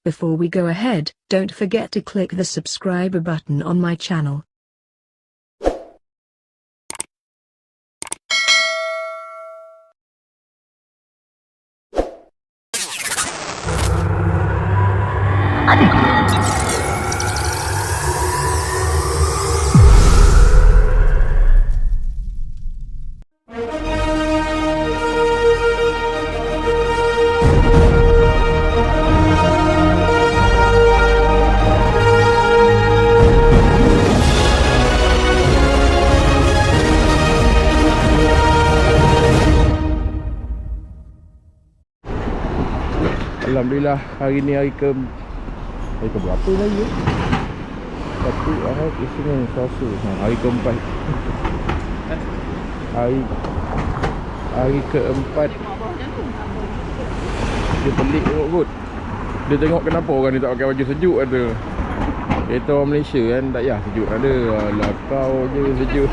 Before we go ahead, don't forget to click the subscribe button on my channel. Alhamdulillah, hari ni hari ke berapa lagi? Sabtu, Ahad, Isnin, Selasa. Hari keempat. Hari keempat. Dia pelik kot. Dia tengok kenapa orang ni tak pakai baju sejuk ada. Kereta orang Malaysia kan, tak payah sejuk ada. Alah kau je sejuk.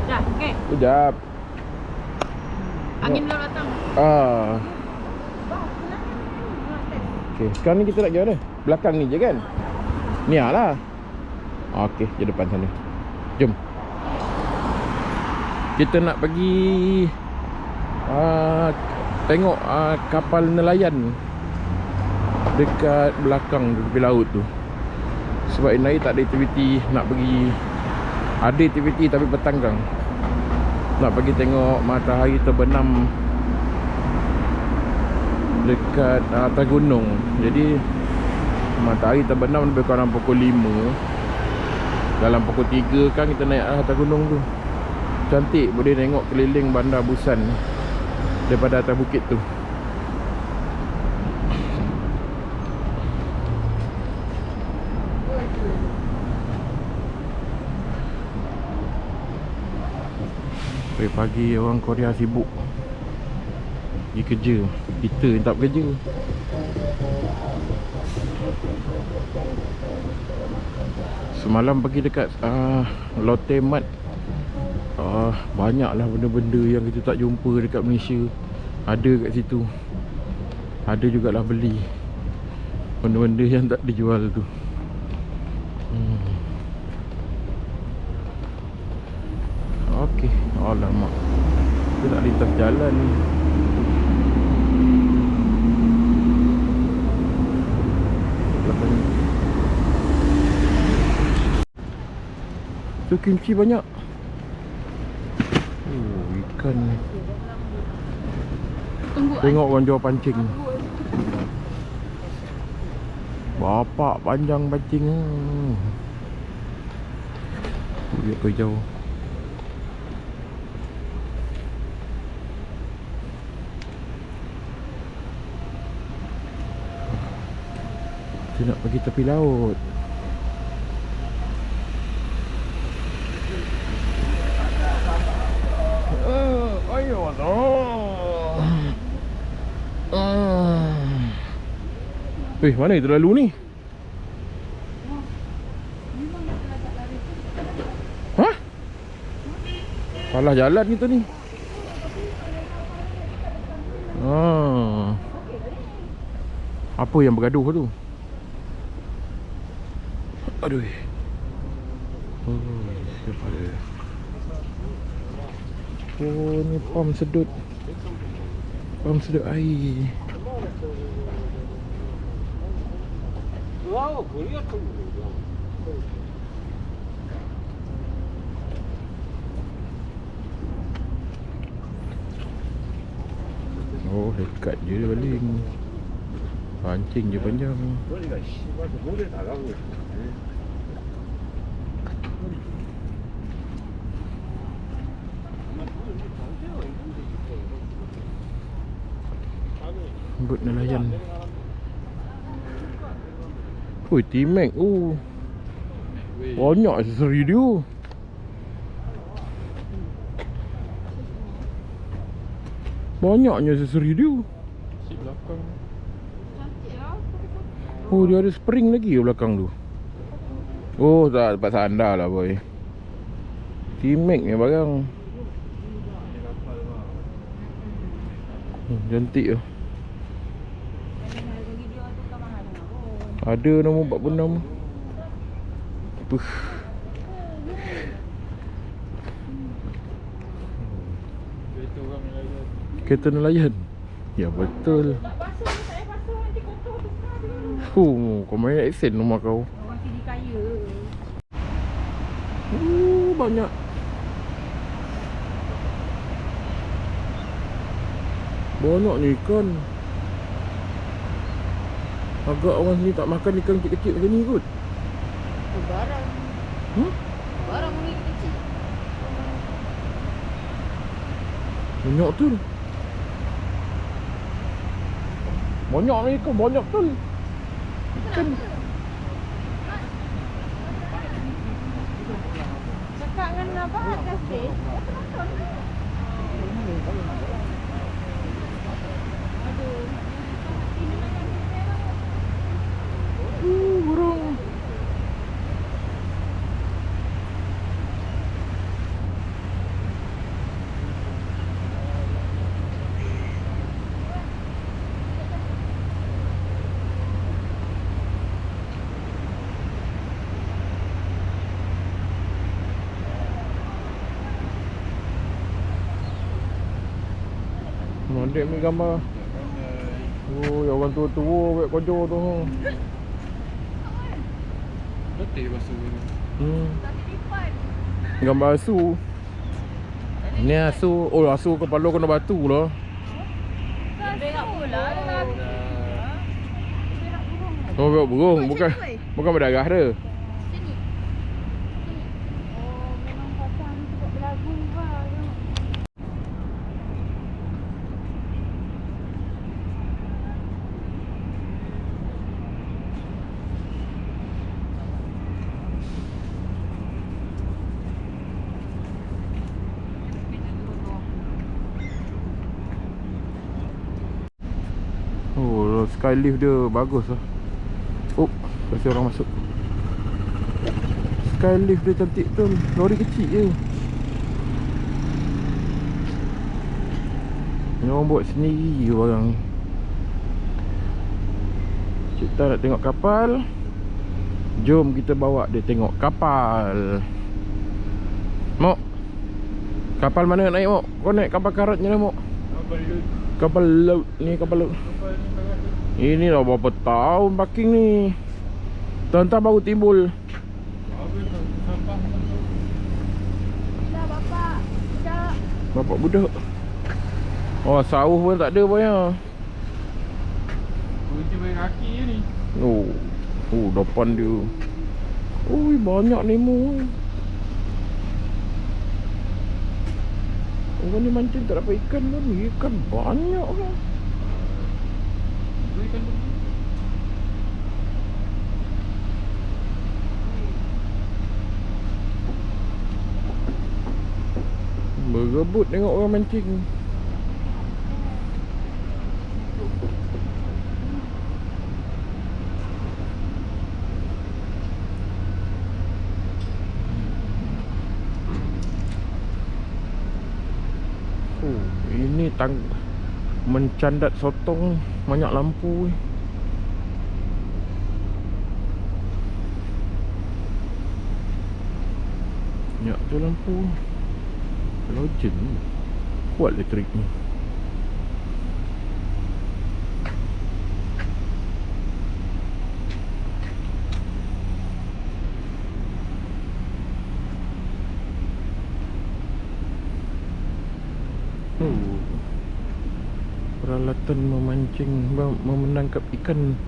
Dah, okey. Sekejap. Angin belum datang. Okay, sekarang ni kita nak pergi mana? Belakang ni je kan? Ni lah. Okay, je depan sana. Jom. Kita nak pergi tengok kapal nelayan dekat belakang tepi laut tu. Sebab hari tak ada aktiviti nak pergi. Ada aktiviti tapi petang. Nak pergi tengok matahari terbenam dekat atas gunung. Jadi matahari terbenam lebih kurang pukul 5. Dalam pukul 3 kan kita naik atas gunung tu. Cantik, boleh tengok keliling Bandar Busan daripada atas bukit tu. Pagi orang Korea sibuk pergi kerja. Kita yang tak bekerja. Semalam pergi dekat Lotte Mart. Banyaklah benda-benda yang kita tak jumpa dekat Malaysia. Ada kat situ. Ada jugalah beli benda-benda yang tak dijual tu. Okey. Alamak, kita nak lintas jalan ni. Tu kimchi banyak. Ikan. Tengok orang jual pancing. Bapak panjang pancing. Dia pergi jauh. Kita nak pergi tepi laut. Ayo tu. Mana itu lalu ni? Hah? Salah jalan kita ni. Apa yang bergaduh tu? Aduh. Siapa dia? Ni pam sedut. Pam sedut air. Wow, Korea tu. Oh, dekat je dia baling. Pancing je panjang. Bot nelayan. Oi, T-Max. Banyak aksesori dia. Banyaknya aksesori dia. Seat belakang. Oh, dia ada spring lagi ke belakang tu. Oh, tak dapat sandar lah boy. T-Max ni barang. Cantik tu. Ada nombor 46. Puh. Kereta nelayan. Ya betul. Kau main aksen rumah kau. Orang sini kaya. Banyak. Banyak ni ikan. Agak orang sini tak makan ikan kecil-kecil macam ni kot. Barang. Barang ni kecil. Banyak tu. Banyak ni ikan, banyak tu. Ikan. Cakap dengan abang kasih. Aduh. Burung. Mandek ni gambar. Oh, yang orang tua-tua buat kerja tu. Betul basuh ni. Gambar asu. Ni asu. Oh, asu kepala kena batu lah. Berak pula dengan Oh, berak burung. Bukan berdarah dia. sini. Oh, memang pasang ni buat berlagu lah. Oh, skylift dia bagus lah. Oh, kasi orang masuk. Skylift dia cantik tu. Lori kecil je. Ni orang buat sendiri je barang. Kita nak tengok kapal. Jom kita bawa dia tengok kapal. Mok, kapal mana nak naik Mok? Kau naik kapal karat je lah Mok. Kapal laut ni, kapal laut. Ini dah berapa tahun parking ni. Tuan-tuan baru timbul. Dah bapak. Dah. Bapak budak. Oh, sauh pun tak ada banyak. Kunci main kaki je ni. Oh, depan dia. Ui, banyak nemo. Orang ni mancing tak dapat ikan kan. Ikan banyak kan. Dua ikan pergi. Berebut tengok orang mancing. Oh, ini mencandat sotong. Banyak lampu. Banyak tu lampu. Halogen ni. Kuat elektrik ni. Peralatan memancing, menangkap ikan.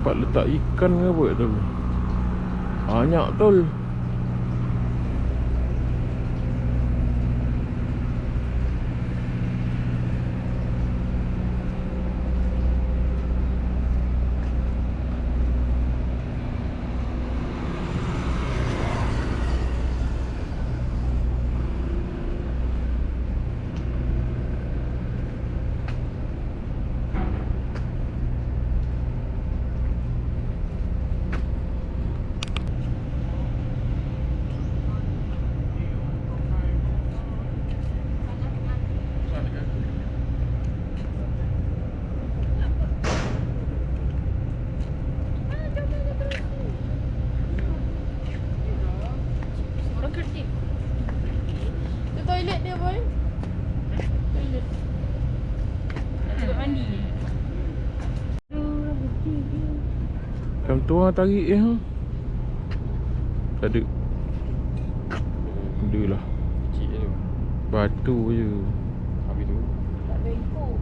tempat letak ikan ke apa tu. Banyak tol. Orang kertik. Tu toilet dia boy. Toilet. Nak cuba mandi ni. Aduh, kecil dia. Macam tu lah tarik je. Tak ada. Benda lah. Kecil je tu. Batu je. Habis tu. Tak ada ikut.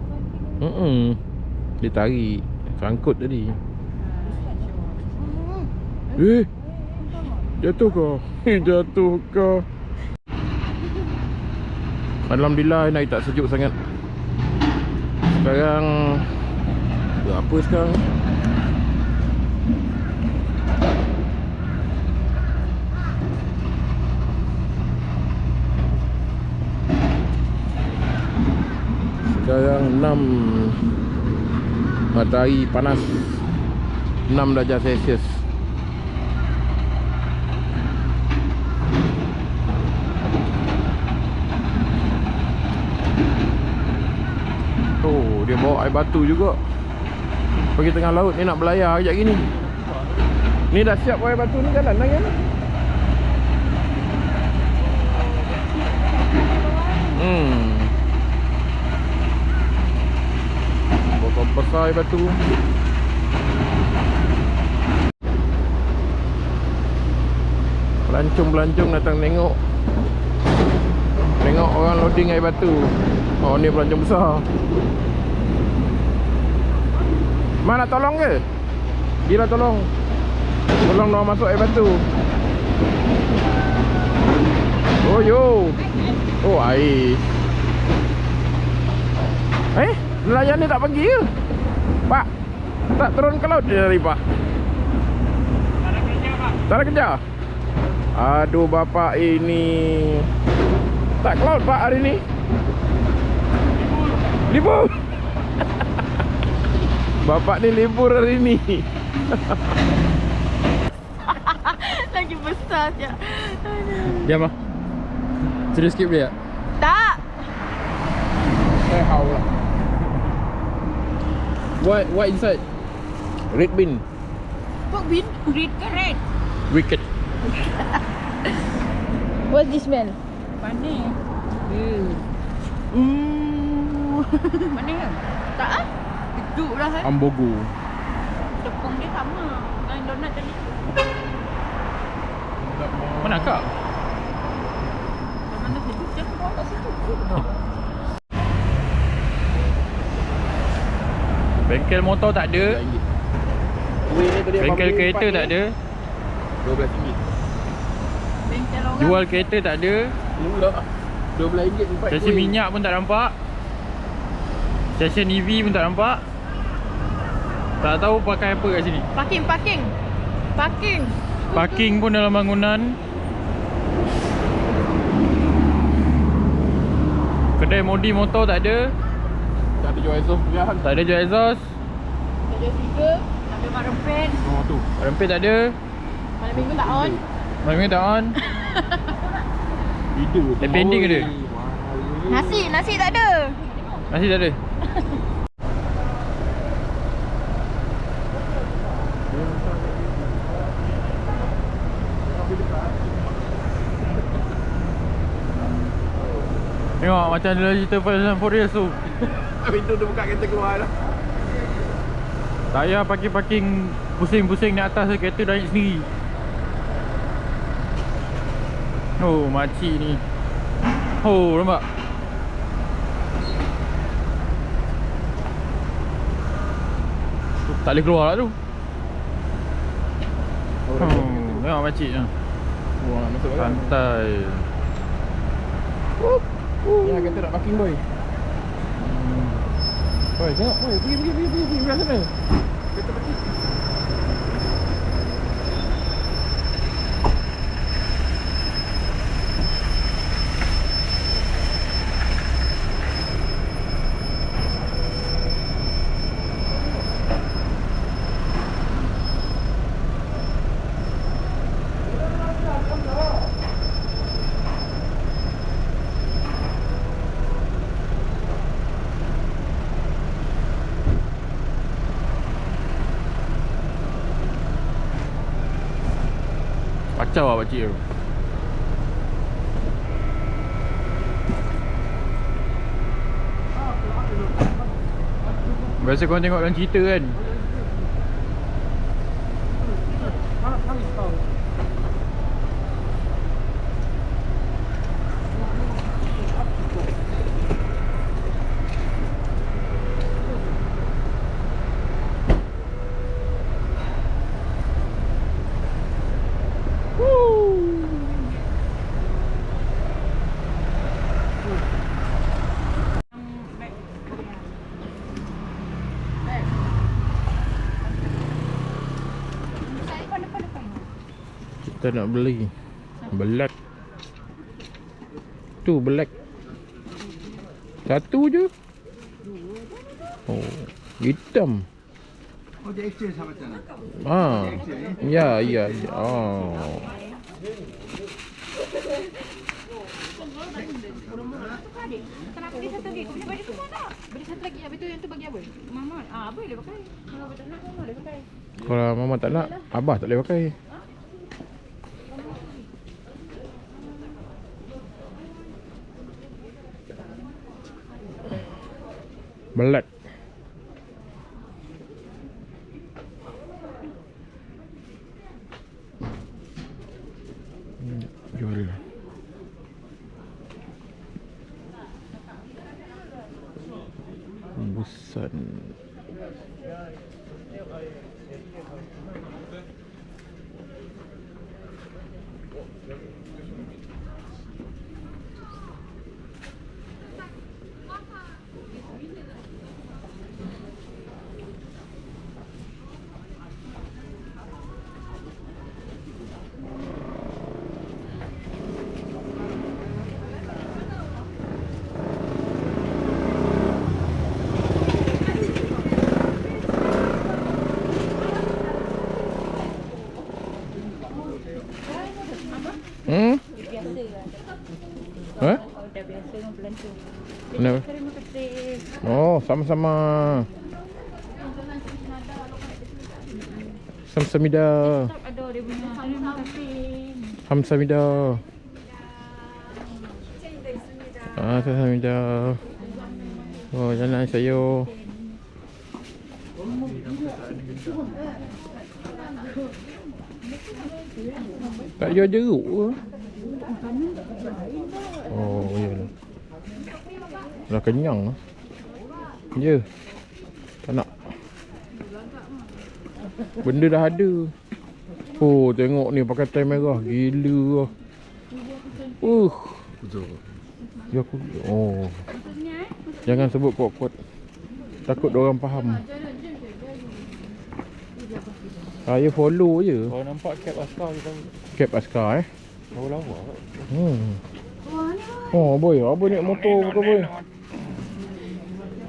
Dia tarik. Sangkut tadi. Hmm. Jatuh kau. Jatuh kau. Alhamdulillah naik tak sejuk sangat. Sekarang berapa sekarang? Sekarang 6. Matahari panas 6 darjah Celsius. Oh, dia bawa air batu juga. Pergi tengah laut ni nak belayar kejap gini. Ni dah siap air batu ni jalan dah kan? Bawa besar air batu. Pelancong-pelancong datang tengok. Tengok orang loading air batu. Oh, ni pelancong besar. Mana tolong ke? Gila tolong. Tolong nak masuk air batu. Oh yo. Oh air. Nelayan ni tak pergi ke? Pak, tak turun ke laut dia tadi pak? Tak ada kerja pak. Tak ada kerja? Aduh bapak ini. Tak ke laut pak hari ni? Libur. Bapak ni libur hari ni. Lagi besar je. Diam lah. Serius skip dia? Tak. How lah. What inside? Red bean. Pork bean. Red ke red? Wicked. What's this smell? Panas. Panas kan? Tak ah? Sejuk lah kan? Ambogu. Tepung dia sama dengan donat tadi. Mana kak? Mana sejuk je kau kat situ. Bengkel motor tak ada. Bengkel kereta tak ada. RM12. Bengkel orang. Jual kereta tak ada. Murah. RM12 4 Stesen minyak pun tak nampak. Stesen EV pun tak nampak. Tak tahu pakai apa kat sini. Parking. Parking pun dalam bangunan. Kedai modi motor tak ada. Tak ada jual exhaust pilihan. Tak ada jual exhaust. Tak ada speaker. Tak ada mak rempet. Oh tu. Rempit tak ada. Malam minggu tak on. Malam ni tak on. Tidur. Pending ke dia? Nasi tak ada. Nasi tak ada. Tengok macam dalam cerita Fast and Furious tu. Pintu tu buka kereta keluar dah. Tak payah parking pusing-pusing di atas kereta dah naik sendiri. Oh makcik ni. Oh nampak. Tak boleh keluar lah tu. Tengok makcik tu. Wah, masuk dalam. Santai. Ya, kata nak parking boy. Boy, tengok boy, pergi belah sana. Kata parking. Kacau lah pakcik tu. Biasa korang tengok dalam cerita kan. Kita nak beli black. Tu black. Satu je. Oh, hitam. Oh, dia exchange sama macam mana? Ah. Ya. Oh. Kenapa beli satu lagi? Kau punya baju tu mana? Beli satu lagi. Habis tu yang tu bagi apa? Mama. Abang boleh pakai. Kalau abang tak nak, Mama boleh pakai. Kalau mama tak nak, abah tak boleh pakai. Black. Jual. Busan. Biasa lah. Eh? Oh, dah biasa dengan bulan tu. Kenapa? Terima kasih. Oh, sama-sama. Samsamida. Tak ada dia punya. Terima kasih. Hamsamida. Ah, samsamida. Oh, jangan sayo. Tak jual jeruk ke? Oh, ya lah. Dah kenyang lah. Ya. Tak nak. Benda dah ada. Oh, tengok ni pakai tai merah. Gila lah. Ya aku. Oh. Jangan sebut kuat-kuat. Takut diorang faham. Saya follow je. Kalau nampak cap askar je tahu. Cap askar Tahu lawa. Oh boy, apa naik motor ke boy?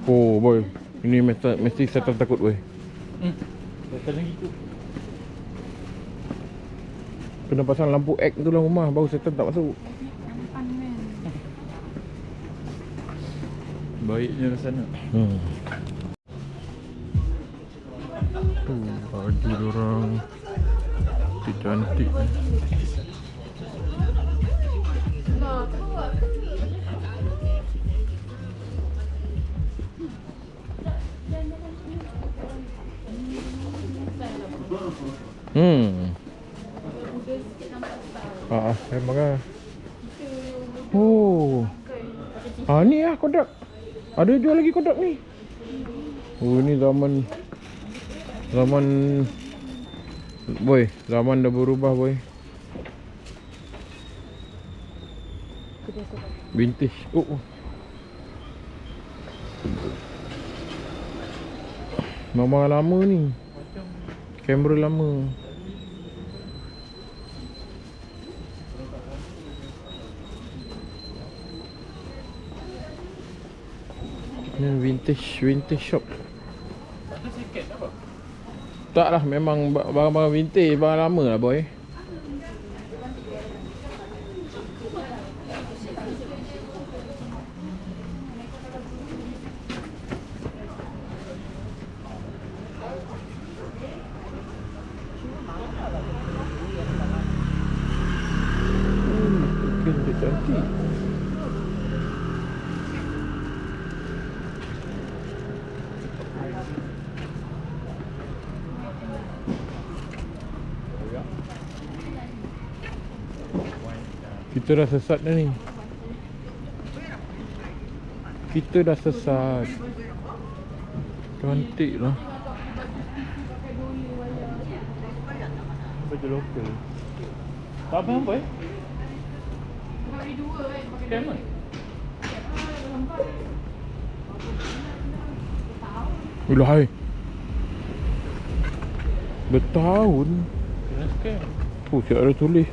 Oh boy, ini mesti setan takut boy. Setan lagi tu. Kena pasang lampu X tu dalam rumah baru setan tak masuk. Baiknya ke sana. Baju diorang cantik. Memang lah. Oh. Ni lah kodak. Ada jual lagi kodak ni. Oh, ni zaman Boy, zaman dah berubah boy. Vintage. Oh. Mama lama ni. Kamera lama. Ni vintage shop. Ada second apa? Tak lah, memang barang-barang vintage, barang lama lah boy. Cantik. Kita dah sesat dah ni. Kita dah sesat. Cantik lah. Baju lokal. Tak apa boy. Hari dua kan pakai Scam kan? Ulah hai. Bertahun. Kena scam. Oh, siap ada tulis.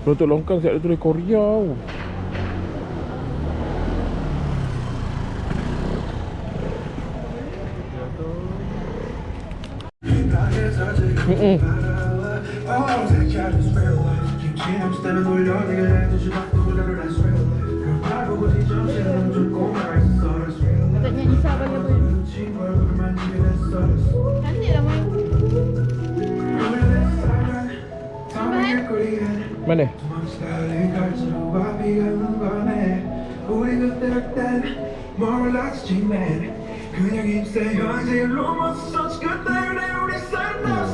Untuk longkang siap ada tulis Korea. Katanya Nisa bagi apa? Cantik lah main. Mana?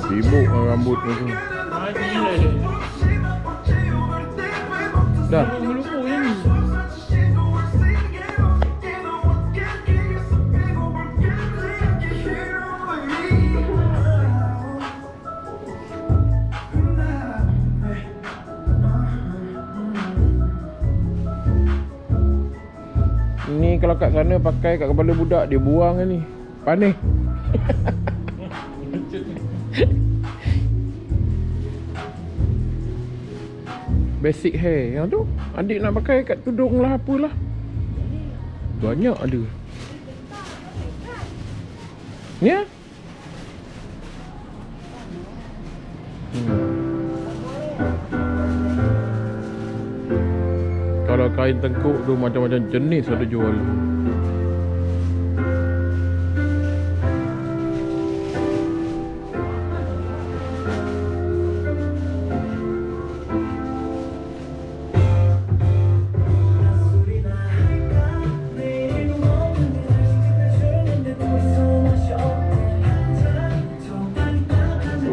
Sibuk rambut ni tu. Ah, gila dia. Dah. Lupa je ni. Ni kalau kat sana pakai kat kepala budak, dia buang kan ni. Panik. Basic hair. Yang tu adik nak pakai kat tudung lah, apalah. Banyak ada. Ni ya? Kalau kain tengkuk tu macam-macam jenis ada jual.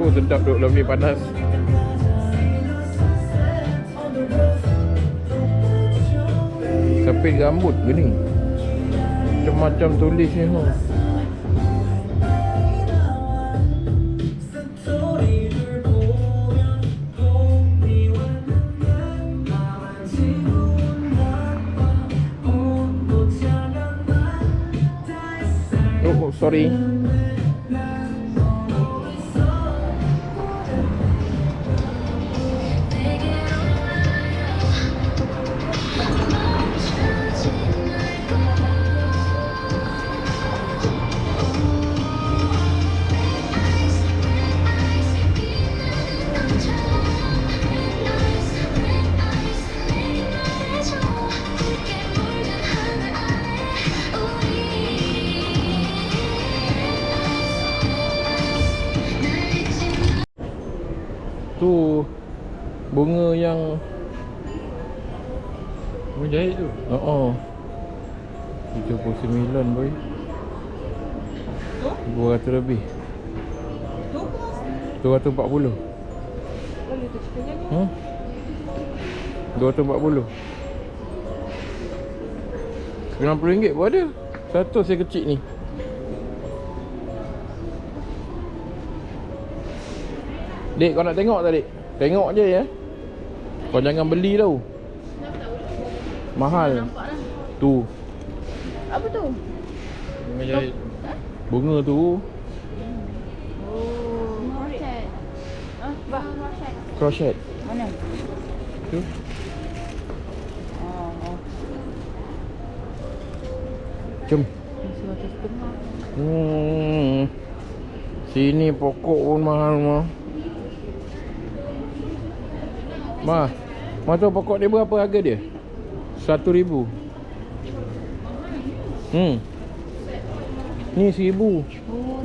Oh, sedap duduk dalam ni, panas. Sepit rambut ke ni? Macam-macam tulis ni. Oh, sorry. Tu bunga yang Bunga jahit tu. 39 boy. 200 lebih. 240. Boleh tu cipanya ni. 240. RM90 pun ada. Satu saya kecil ni. Dek, kau nak tengok tak, Dek? Tengok je ya. Kau jangan beli tau. Mahal. Tu. Apa tu? Bunga jahit. Bunga tu. Oh, crochet. Bah, crochet. Crochet. Mana? Tu. Oh. Jom. 150. Sini pokok pun mahal mah. Ma tu pokok dia berapa harga dia? 1,000. Ni 1,000. Oh,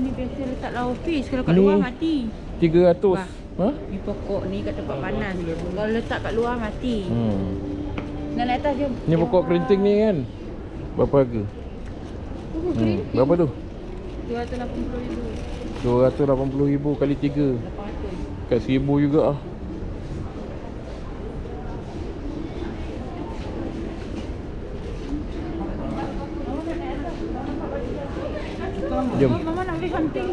ni biasa letak lauk fish. Kalau kat Ni. luar mati. 300. Bah. Ha? Ni pokok ni kat tempat panas. Kalau letak kat luar mati. Nak naik atas jom. Ni pokok kerinting ni kan. Berapa harga? Berapa tu? 280,000. 280,000 kali 3. 800. Kat 1,000 juga ah. Jom. Mama nak beli something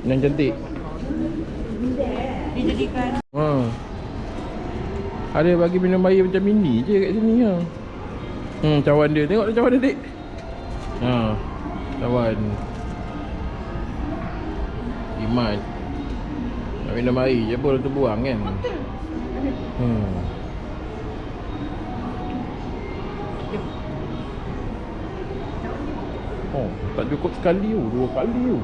Yang cantik. dijadikan. Ada bagi minum air macam mini je kat sini ha. Cawan dia. Tengok cawan dia, Dik. Cawan. Iman. Nak minum air je pun terbuang kan. Oh, tak cukup sekali tu, 2 kali tu.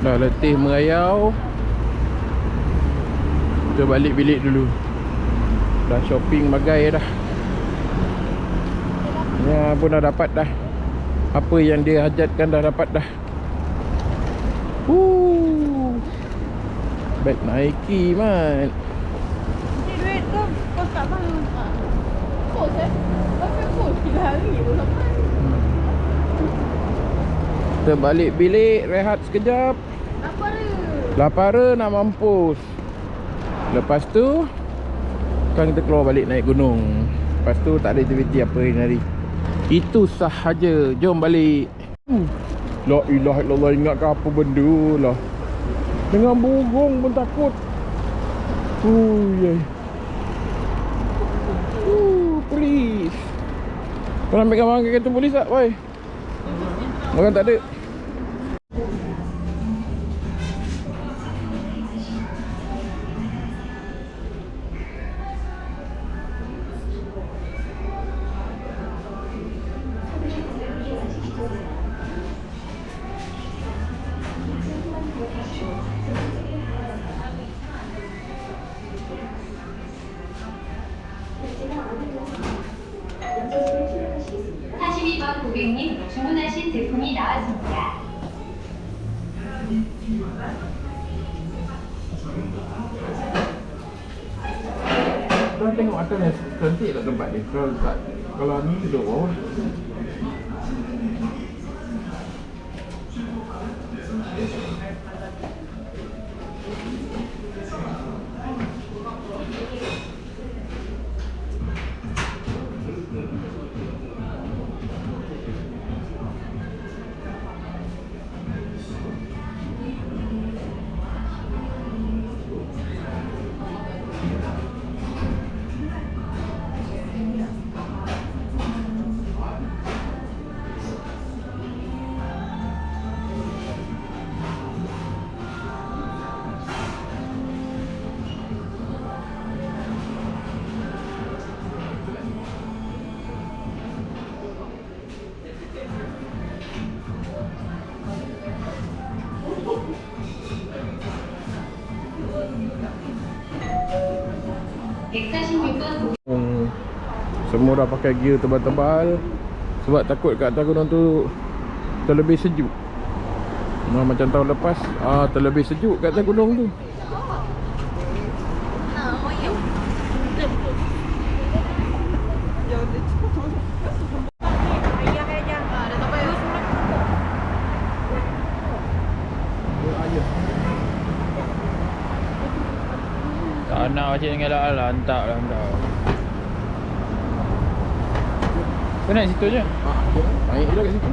Dah letih merayau. Kita balik bilik dulu. Dah shopping bagai dah. Ya pun dah dapat dah. Apa yang dia hajatkan dah dapat dah. Bag Nike man. Duit tu kos tak bang. Kos Berapa kos? 3 hari pun sampai. Kita balik bilik, rehat sekejap. Lapar nak mampus. Lepas tu kan kita keluar balik naik gunung. Lepas tu tak ada aktiviti apa hari. Itu sahaja. Jom balik. La ilaha illallah, ingat ke apa benda lah. Dengan burung pun takut. Polis. Kau nak pegang barang kereta polis tak, boy? Orang tak ada. 고객님, 주문하신 제품이 나왔습니다. Kau tengok atas ni cantik tak tempat ni. Kalau ni duduk bawah. Semua dah pakai gear tebal-tebal sebab takut kat atas gunung tu terlebih sejuk. Macam tahun lepas terlebih sejuk kat atas gunung tu. Tak nak macam dengan lah, hantar lah, hantar. Kau naik situ je? Naik je kat situ.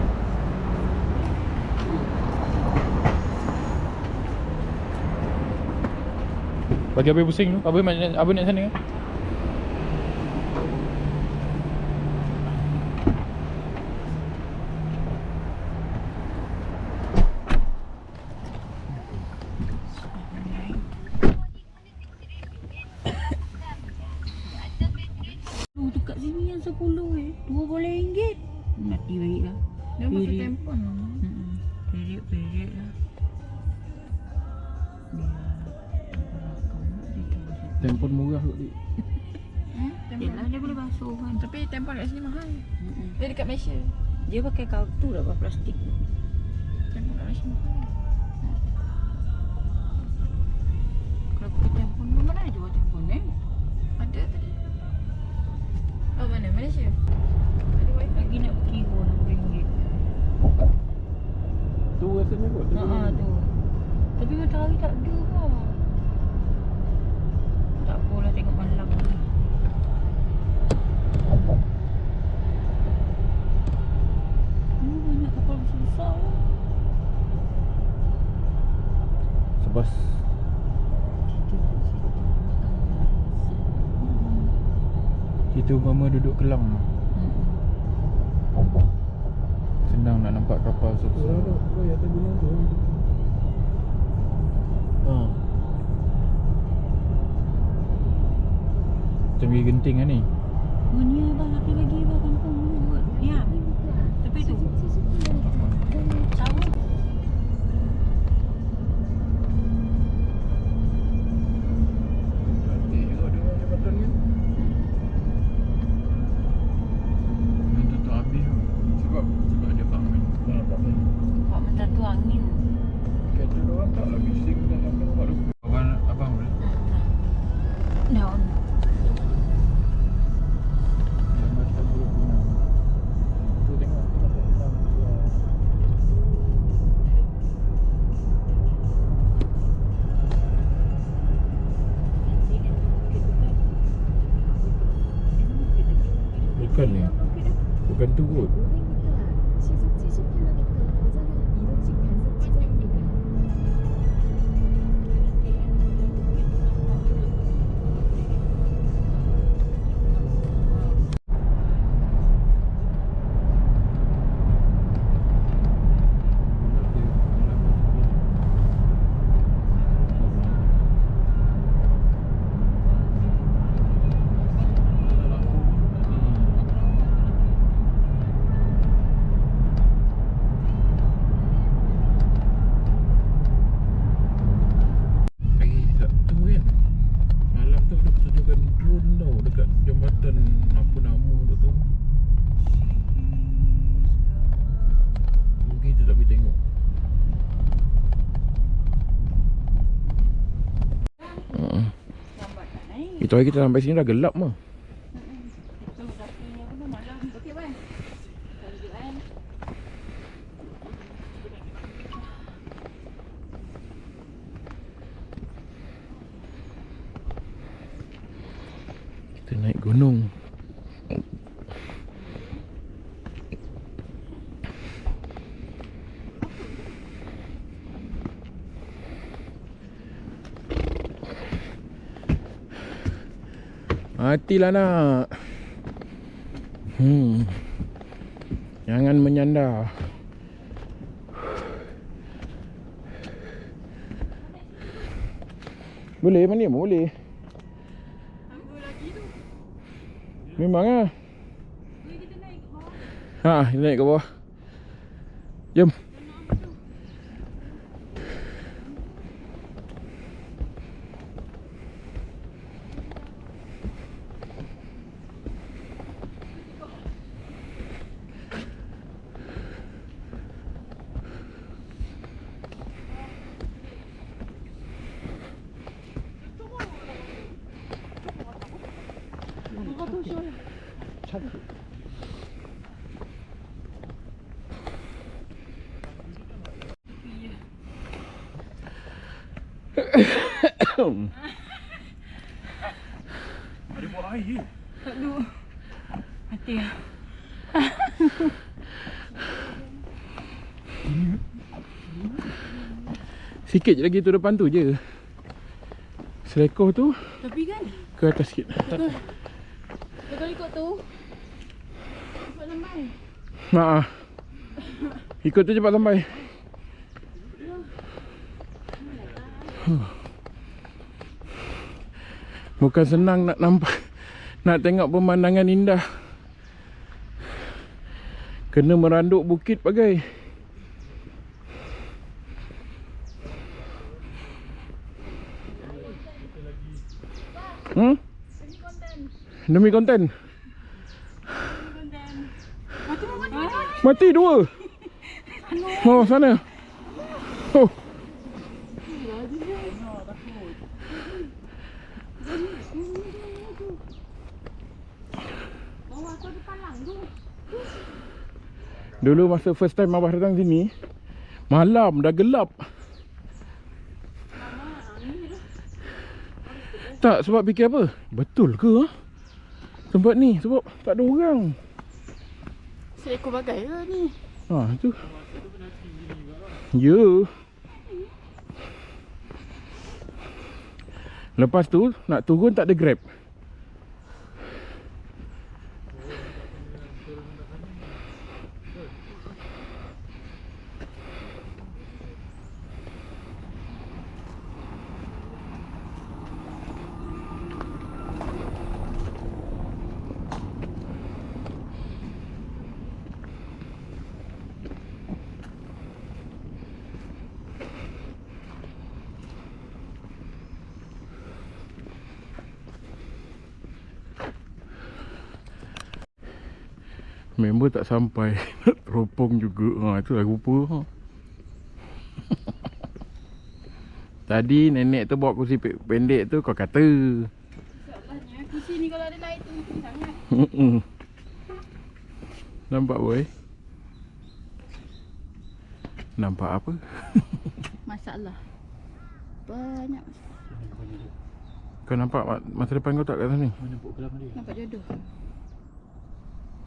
Bagi Abang pusing tu. Abang nak sana kan? Dekat sini yang 10 RM12. Mati baik lah. Dia pakai tempon. Period lah. Tempon murah kot dik. Yelah dia boleh basuh kan. Tapi tempon kat sini mahal. Dia dekat Malaysia. Dia pakai kartu dah plastik. Tempon kat Malaysia mahal. Kalau pakai tempon mana ada jual tempon Ada tadi. Oh mana? Malaysia? Ada wifi. Lagi nak pergi RM6. Tu rasanya kot. Tu. Tapi matahari tak ada lah. Tak apalah tengok malam ni. Banyak kapal besar. Sebas. Itu mama duduk Kelang. Senang nak nampak kapal besar. Ya atas gunung tu. Macam pergi Genting kan ni. Ni abang api lagi abang kampung dulu buat. Ya. Tapi tu. Sama. Cantik juga dia jambatan ni. Nanti tu habis sebab dia bangun. Pak mentah tu angin. Kata orang taklah bising dalam tempat tu. Abang boleh. Daun. Jambatan Pulau Pinang. Tu tengok tu tak hitam. Bukan ni. Bukan tu kot. 시속 70km 오전에 이동식 단속 지점입니다. Itu hari kita sampai sini dah gelap mah. Itu dapurnya pun dah malam. Okey bang. Tunjukkan. Kita naik gunung. Matilah nak. Jangan menyandar. Boleh mana boleh. Memang ah. Kita naik ke bawah. Jom. Ada buat air. Aduh. Mati lah. Sikit je lagi tu depan tu je. Selekoh tu Tapi kan ke atas sikit. kalau ikut tu cepat sampai. Haa. Ikut tu cepat sampai. Bukan senang nak nampak, nak tengok pemandangan indah. Kena meranduk bukit bagai. Demi konten. Mati dua. Oh, sana. Oh. Dulu masa first time Abah datang sini, malam dah gelap. Tak, sebab fikir apa? Betul ke tempat ni? Sebab tak ada orang. Seekor bagai ke ni? Ha, tu. Ya. Lepas tu nak turun tak ada Grab. Member tak sampai. Teropong juga. Ha, itu lah rupa. Ha. Tadi nenek tu bawa kursi pendek tu kau kata. Masalahnya kursi ni kalau ada naik tu mungkin sangat. Nampak boy? Nampak apa? Masalah. Banyak masalah. Kau nampak masa depan kau tak kat sana? Nampak jodoh.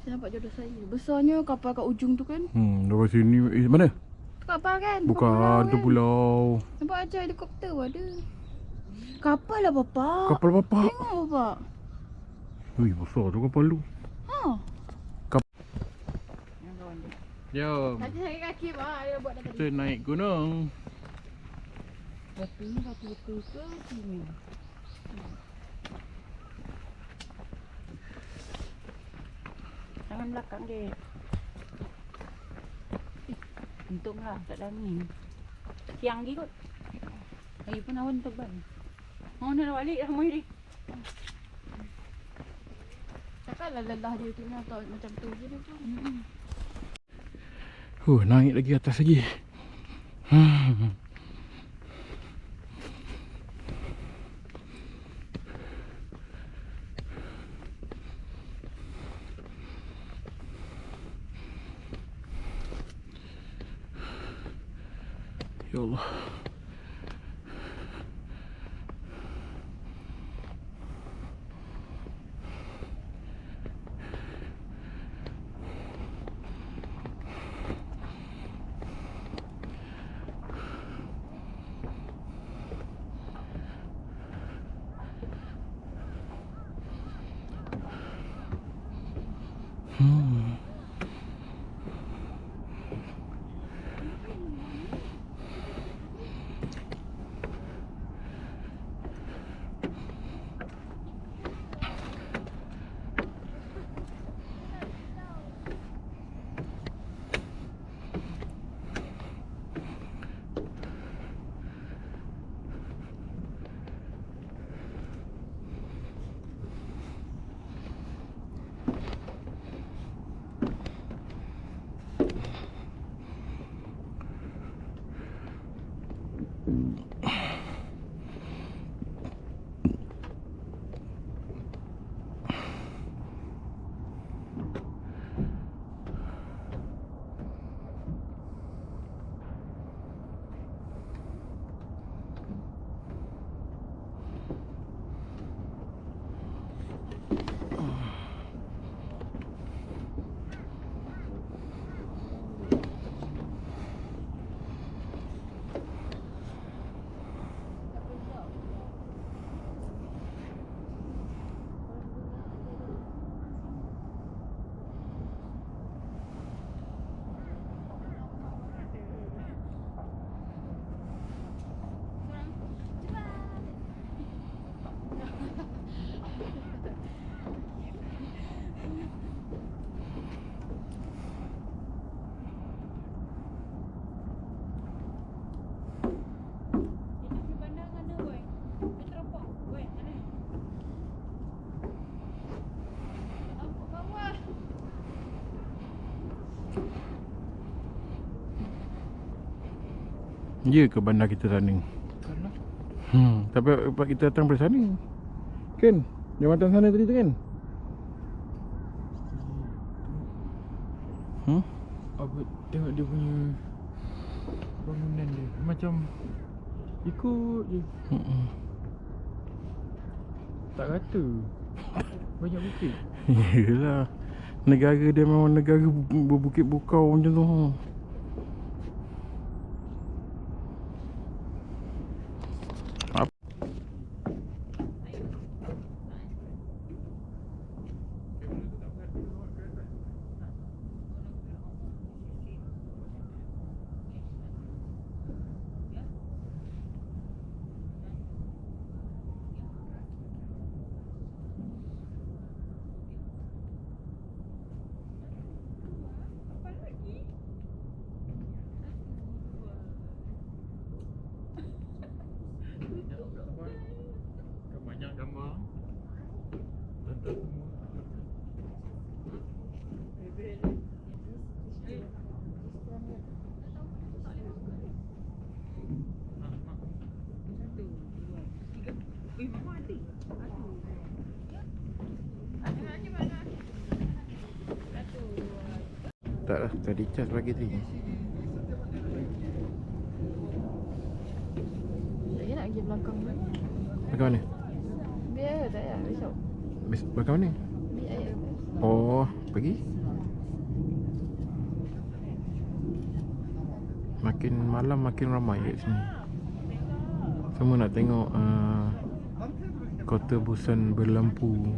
Saya nampak jodoh saya. Besarnya kapal kat ujung tu kan. Dari sini mana? Tu kapal kan? Bukan, tu pulau. Nampak aja helikopter pun ada. Kapal lah bapak. Kapal bapak. Tengok bapak. Ui, besar tu kapal tu. Ha. Jom. Tadi sakit kaki pak. Dia buat dah tadi. Kita naik gunung. Batu ni batu betul ke sini? Jangan belakang dia. Untunglah tak ada angin. Siang lagi kot. Lagi pun awan tebal. Oh, nak balik dah mai ni. Takkanlah lelah dia tu nak tahu macam tu je dia tu. Naik lagi atas lagi. Ya Allah. Ya ke bandar kita sana? Kan lah. Tapi kita datang dari sana. Kan? Jambatan sana tadi tu kan? Aku tengok dia punya bangunan dia macam ikut je. Tak rata. Banyak bukit. Yelah, negara dia memang negara berbukit bukau macam tu. Banyak gambar. Tentang semua. Tak lah, tadi cas pagi tadi. Saya nak pergi belakang dulu. Belakang mana? Biar tak payah besok. Belakang mana? Biar Oh, pergi? Makin malam makin ramai kat sini. Semua nak tengok Kota Busan berlampu.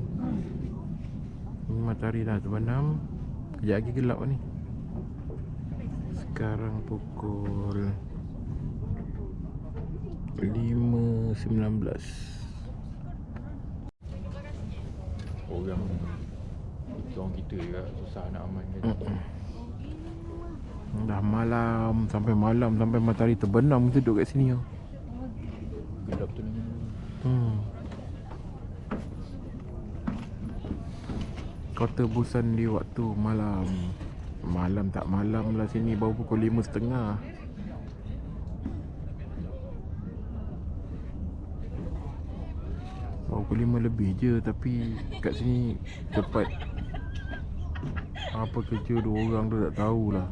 Ini matahari dah terbenam. Kejap lagi gelap ni. Sekarang pukul 5.19. Orang kita juga susah nak amankan. Dah malam sampai matahari terbenam kita duduk kat sini. Gelap tu ni. Kota Busan di waktu malam. Malam tak malam lah sini, baru pukul 5.30. Baru pukul 5 lebih je. Tapi kat sini cepat. Apa kerja 2 orang tu tak tahulah.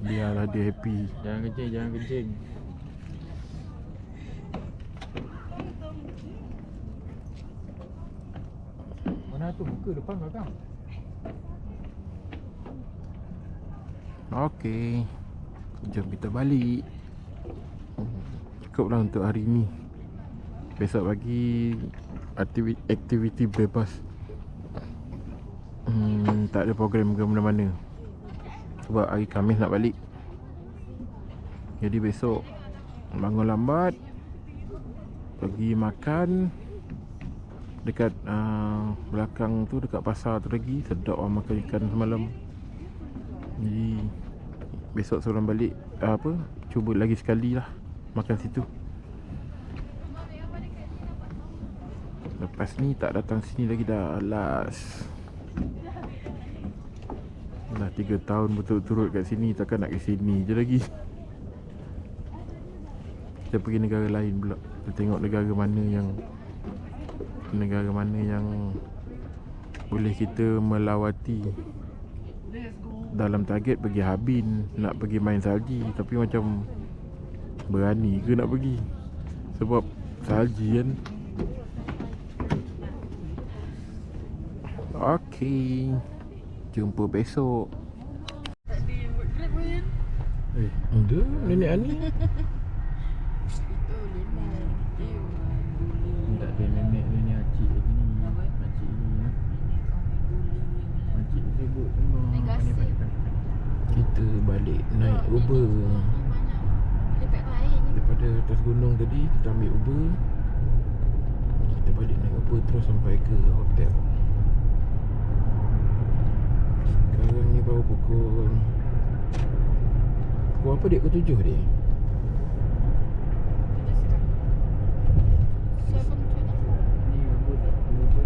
Biarlah dia happy. Jangan kencing, jangan kencing. Mana tu buka depan belakang? Okey, jom kita balik. Cukuplah untuk hari ni. Besok pagi aktiviti bebas. Tak ada program ke mana-mana. Sebab hari Khamis nak balik. Jadi besok bangun lambat, pergi makan dekat belakang tu, dekat pasar tu lagi. Sedap lah makan ikan semalam. Jadi besok seorang balik cuba lagi sekali lah makan situ. Lepas ni tak datang sini lagi dah. Last dah 3 tahun berturut-turut kat sini, takkan nak ke sini je lagi. Kita pergi negara lain pula. Kita tengok negara mana yang boleh kita melawati. Dalam target pergi Harbin, nak pergi main salji. Tapi macam berani ke nak pergi? Sebab salji kan. Okey, jumpa besok. Ada nenek Ani. Tak ada nenek acik lagi ni. Acik ni. Acik sibuk tengok. Kita balik naik Uber. Daripada atas gunung tadi kita ambil Uber. Kita balik naik Uber terus sampai ke hotel. Sekarang ni baru pukul apa dia? Pukul 7 dia? Ni Uber tak? Uber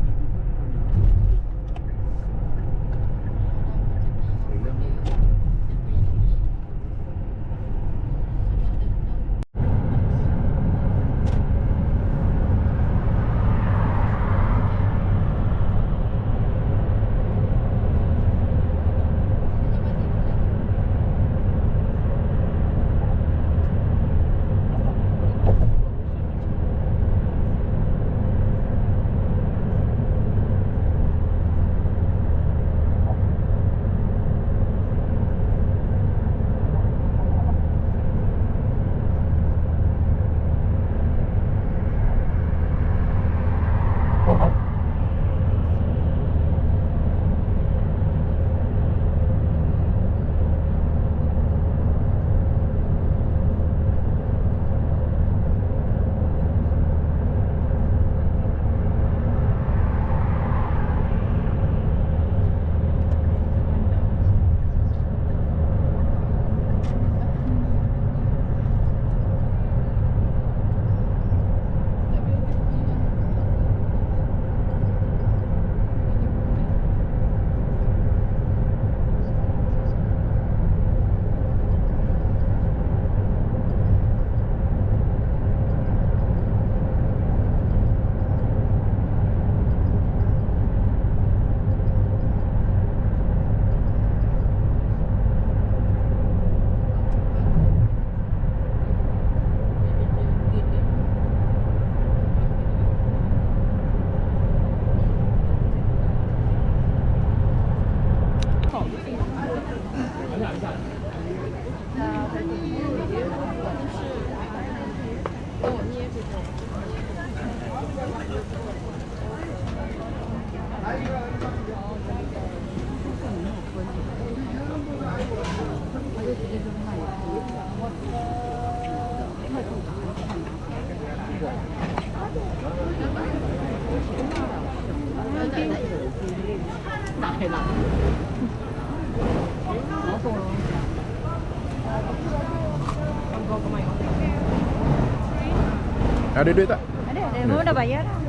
Ada duit tak? Ada, mama dah bayar dah.